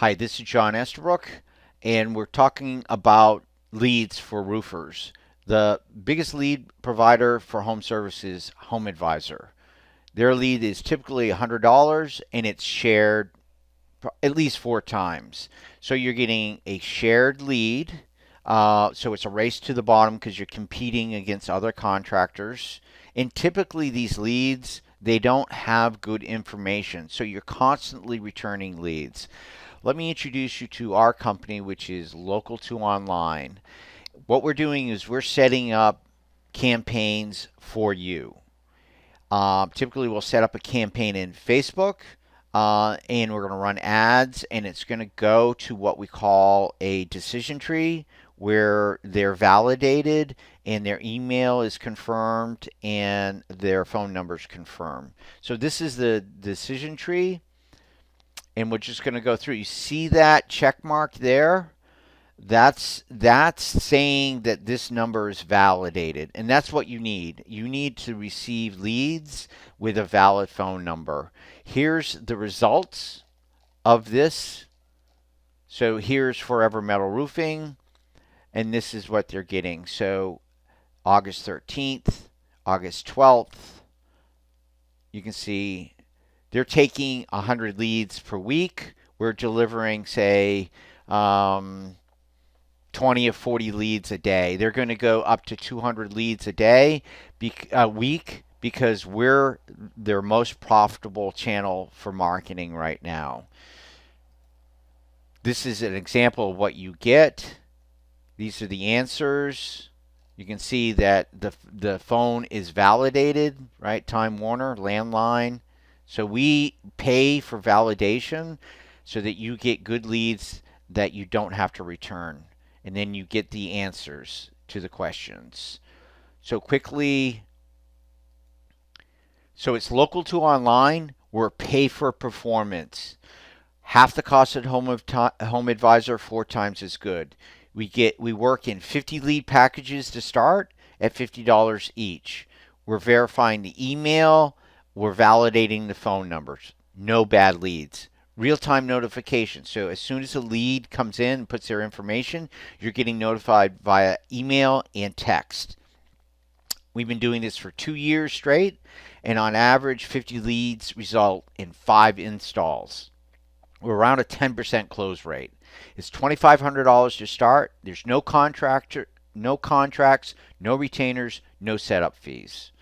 Hi, this is John Estabrook, and we're talking about leads for roofers. The biggest lead provider for home service is HomeAdvisor. Their lead is typically $100 and it's shared at least 4 times. So you're getting a shared lead. So it's a race to the bottom because you're competing against other contractors. And typically these leads, they don't have good information. So you're constantly returning leads. Let me introduce you to our company, which is Local to Online. What we're doing is we're setting up campaigns for you. Typically, we'll set up a campaign in Facebook, and we're going to run ads, and it's going to go to what we call a decision tree where they're validated and their email is confirmed and their phone number is confirmed. So this is the decision tree, and we're just going to go through. You see that check mark there? That's saying that this number is validated, and that's what you need. You need to receive leads with a valid phone number. Here's the results of this. So here's Forever Metal Roofing, and this is what they're getting. So August 13th, August 12th, you can see they're taking 100 leads per week. We're delivering, say, 20 or 40 leads a day. They're going to go up to 200 leads a week because we're their most profitable channel for marketing right now. This is an example of what you get. These are the answers. You can see that the phone is validated, right? Time Warner, landline. So we pay for validation so that you get good leads that you don't have to return. And then you get the answers to the questions. So quickly, so it's Local to Online. We're pay for performance. Half the cost at HomeAdvisor, 4 times as good. We work in 50 lead packages to start at $50 each. We're verifying the email. We're validating the phone numbers. No bad leads. Real-time notification. So as soon as a lead comes in and puts their information, you're getting notified via email and text. We've been doing this for 2 years straight, and on average, 50 leads result in 5 installs. We're around a 10% close rate. It's $2,500 to start. There's no contracts, no retainers, no setup fees.